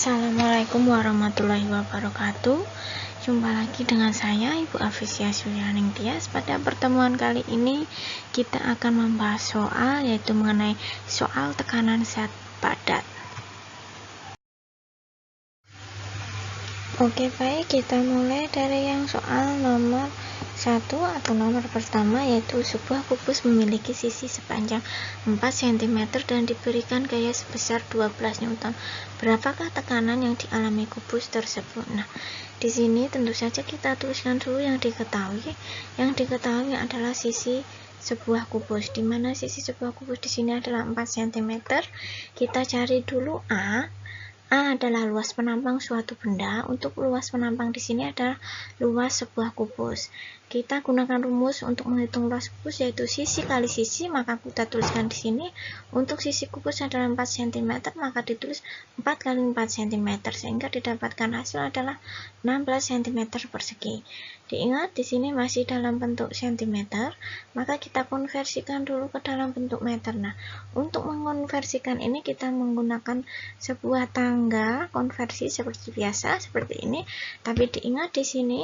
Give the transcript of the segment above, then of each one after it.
Assalamualaikum warahmatullahi wabarakatuh. Jumpa lagi dengan saya Ibu Afisya Sulianing Tias. Pada pertemuan kali ini kita akan membahas soal, yaitu mengenai soal tekanan zat padat. Oke, baik, kita mulai dari yang soal nomor 1 atau nomor pertama, yaitu sebuah kubus memiliki sisi sepanjang 4 cm dan diberikan gaya sebesar 12 Newton. Berapakah tekanan yang dialami kubus tersebut? Nah, di sini tentu saja kita tuliskan dulu yang diketahui. Yang diketahui adalah sisi sebuah kubus, di mana sisi sebuah kubus di sini adalah 4 cm. Kita cari dulu A. A adalah luas penampang suatu benda. Untuk luas penampang di sini adalah luas sebuah kubus. Kita gunakan rumus untuk menghitung luas kubus, yaitu sisi kali sisi, maka kita tuliskan di sini untuk sisi kubus adalah 4 cm, maka ditulis 4 kali 4 cm, sehingga didapatkan hasil adalah 16 cm persegi. Diingat di sini masih dalam bentuk cm, maka kita konversikan dulu ke dalam bentuk meter. Nah, untuk mengonversikan ini kita menggunakan sebuah tangga konversi seperti biasa, seperti ini. Tapi diingat di sini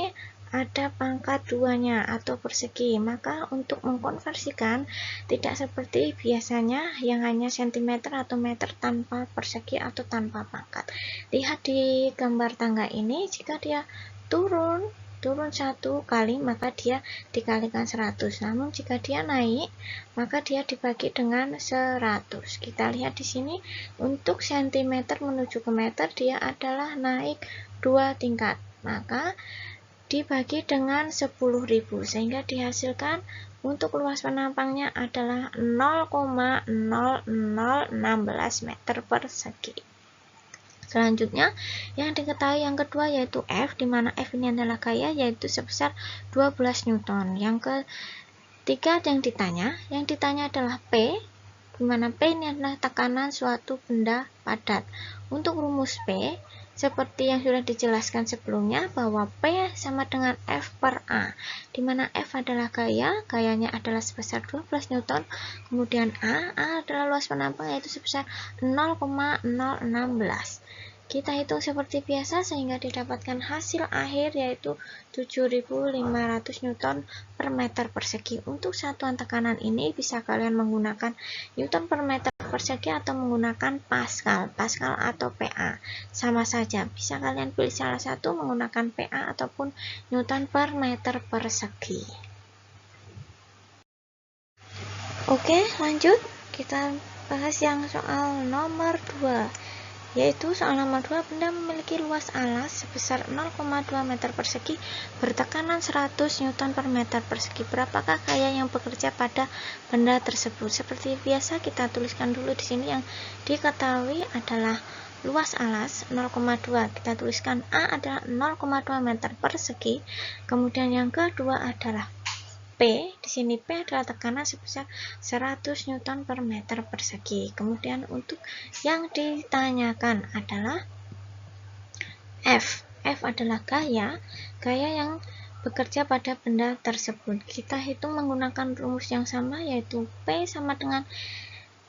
ada pangkat 2-nya atau persegi, maka untuk mengkonversikan tidak seperti biasanya yang hanya cm atau meter tanpa persegi atau tanpa pangkat. Lihat di gambar tangga ini, jika dia turun 1 kali, maka dia dikalikan 100. Namun jika dia naik, maka dia dibagi dengan 100. Kita lihat di sini untuk cm menuju ke meter dia adalah naik 2 tingkat. Maka dibagi dengan 10.000, sehingga dihasilkan untuk luas penampangnya adalah 0,0016 meter persegi. Selanjutnya, yang diketahui yang kedua yaitu F, di mana F ini adalah gaya, yaitu sebesar 12 Newton. Yang ketiga yang ditanya adalah P, di mana P ini adalah tekanan suatu benda padat. Untuk rumus P, seperti yang sudah dijelaskan sebelumnya, bahwa P sama dengan F per A, di mana F adalah gaya, gayanya adalah sebesar 12 Newton, kemudian A adalah luas penampang, yaitu sebesar 0,016. Kita hitung seperti biasa sehingga didapatkan hasil akhir yaitu 7.500 Newton per meter persegi. Untuk satuan tekanan ini bisa kalian menggunakan Newton per meter persegi atau menggunakan Pascal atau PA. Sama saja, bisa kalian pilih salah satu menggunakan PA ataupun Newton per meter persegi. Oke, lanjut kita bahas yang soal nomor 2. Yaitu soal nomor 2, benda memiliki luas alas sebesar 0,2 meter persegi bertekanan 100 Newton per meter persegi. Berapakah gaya yang bekerja pada benda tersebut? Seperti biasa kita tuliskan dulu di sini yang diketahui adalah luas alas 0,2. Kita tuliskan A adalah 0,2 meter persegi. Kemudian yang kedua adalah P, di sini P adalah tekanan sebesar 100 Newton per meter persegi. Kemudian untuk yang ditanyakan adalah F. F adalah gaya yang bekerja pada benda tersebut. Kita hitung menggunakan rumus yang sama, yaitu P sama dengan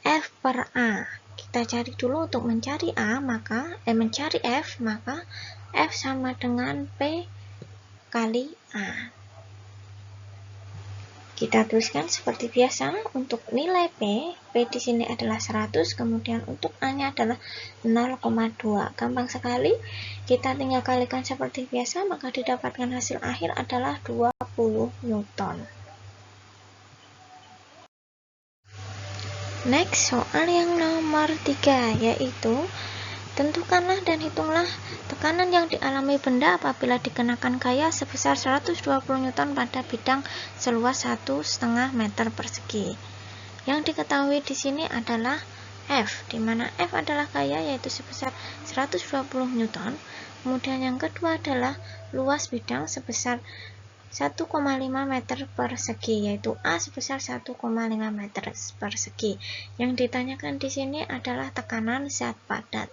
F per A. Kita cari dulu untuk mencari A, mencari F, maka F sama dengan P kali A. Kita tuliskan seperti biasa untuk nilai P di sini adalah 100, kemudian untuk A-nya adalah 0,2. Gampang sekali, kita tinggal kalikan seperti biasa, maka didapatkan hasil akhir adalah 20 Newton. Next, soal yang nomor 3, yaitu tentukanlah dan hitunglah tekanan yang dialami benda apabila dikenakan gaya sebesar 120 Newton pada bidang seluas 1,5 meter persegi. Yang diketahui di sini adalah F, di mana F adalah gaya, yaitu sebesar 120 Newton. Kemudian yang kedua adalah luas bidang sebesar 1,5 meter persegi, yaitu A sebesar 1,5 meter persegi. Yang ditanyakan di sini adalah tekanan zat padat.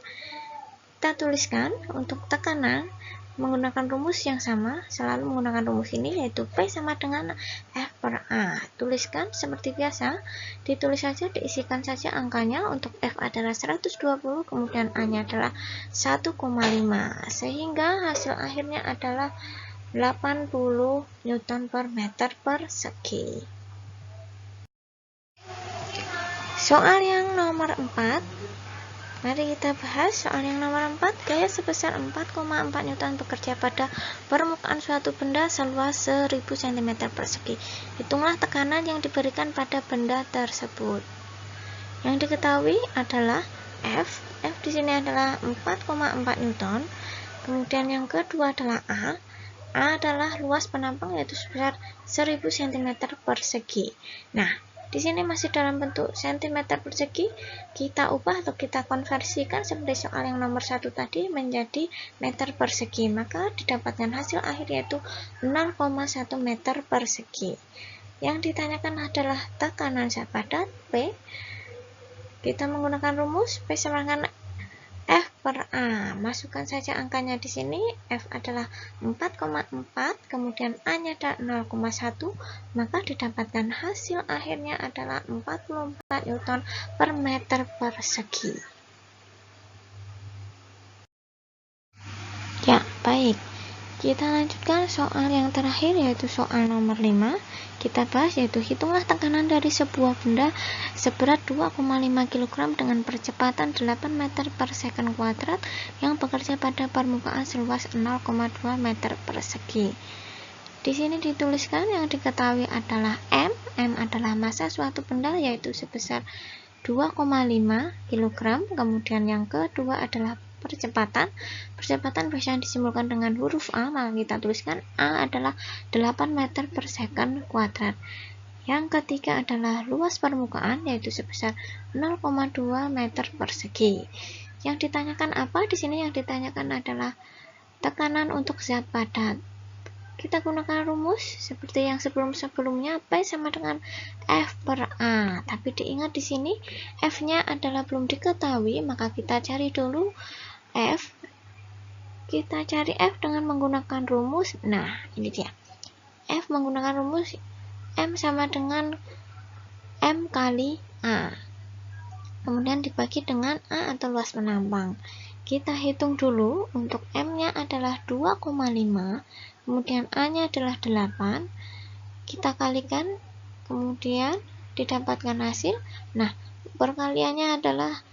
Kita tuliskan untuk tekanan menggunakan rumus yang sama, selalu menggunakan rumus ini, yaitu P sama dengan F per A. Tuliskan seperti biasa, ditulis saja, diisikan saja angkanya. Untuk F adalah 120, kemudian A-nya adalah 1,5, sehingga hasil akhirnya adalah 80 Newton per meter persegi. Soal yang nomor 4, mari kita bahas soal yang nomor 4. Gaya sebesar 4,4 Newton bekerja pada permukaan suatu benda seluas 1000 cm persegi. Hitunglah tekanan yang diberikan pada benda tersebut. Yang diketahui adalah F di sini adalah 4,4 Newton. Kemudian yang kedua adalah A adalah luas penampang, yaitu sebesar 1000 cm persegi. Nah, di sini masih dalam bentuk cm persegi, kita ubah atau kita konversikan seperti soal yang nomor 1 tadi menjadi meter persegi, maka didapatkan hasil akhir yaitu 0,1 meter persegi. Yang ditanyakan adalah tekanan zat padat P. Kita menggunakan rumus P sama dengan F per A. Masukkan saja angkanya di sini. F adalah 4,4, kemudian A-nya adalah 0,1, maka didapatkan hasil akhirnya adalah 44 Newton per meter persegi. Ya, baik. Kita lanjutkan soal yang terakhir, yaitu soal nomor 5. Kita bahas yaitu hitunglah tekanan dari sebuah benda seberat 2,5 kg dengan percepatan 8 meter per second kuadrat yang bekerja pada permukaan seluas 0,2 meter persegi. Di sini dituliskan yang diketahui adalah M adalah massa suatu benda yaitu sebesar 2,5 kg. Kemudian yang kedua adalah percepatan bisa disimbolkan dengan huruf A, maka kita tuliskan A adalah 8 meter per second kuadrat. Yang ketiga adalah luas permukaan yaitu sebesar 0,2 meter persegi. Yang ditanyakan apa? Di sini yang ditanyakan adalah tekanan untuk zat padat. Kita gunakan rumus seperti yang sebelum-sebelumnya, P sama dengan F per A. Tapi diingat di sini F-nya adalah belum diketahui, maka kita cari dulu F. Kita cari F dengan menggunakan rumus. Nah, ini dia. F menggunakan rumus M sama dengan M kali A. Kemudian dibagi dengan A atau luas penampang. Kita hitung dulu. Untuk M-nya adalah 2,5, kemudian A-nya adalah 8. Kita kalikan, kemudian didapatkan hasil. Nah, perkaliannya adalah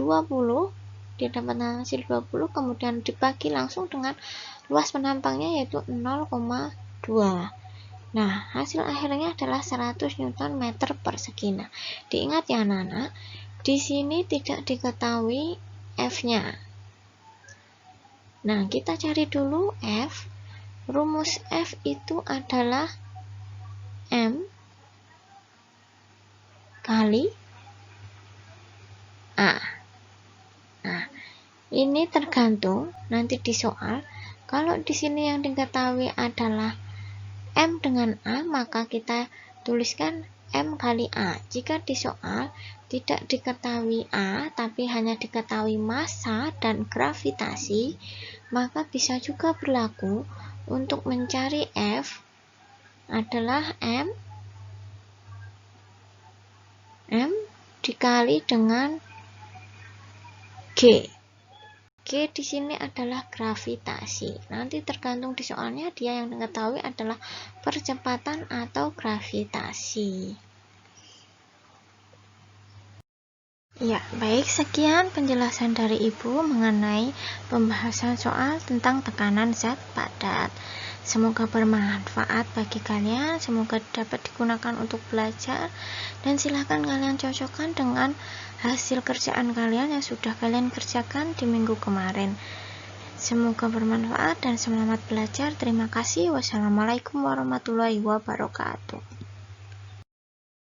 20. Didapatkan hasil 20, kemudian dibagi langsung dengan luas penampangnya yaitu 0,2. Nah, hasil akhirnya adalah 100 Newton meter persegi. Nah, diingat ya anak-anak, di sini tidak diketahui F-nya. Nah, kita cari dulu F. Rumus F itu adalah M kali A. Nah, ini tergantung nanti di soal. Kalau di sini yang diketahui adalah M dengan A, maka kita tuliskan M kali A. Jika di soal tidak diketahui A, tapi hanya diketahui massa dan gravitasi, maka bisa juga berlaku untuk mencari F adalah M dikali dengan G. G di sini adalah gravitasi. Nanti tergantung di soalnya, dia yang diketahui adalah percepatan atau gravitasi. Ya, baik, sekian penjelasan dari Ibu mengenai pembahasan soal tentang tekanan zat padat. Semoga bermanfaat bagi kalian, semoga dapat digunakan untuk belajar, dan silahkan kalian cocokkan dengan hasil kerjaan kalian yang sudah kalian kerjakan di minggu kemarin. Semoga bermanfaat dan selamat belajar. Terima kasih. Wassalamualaikum warahmatullahi wabarakatuh.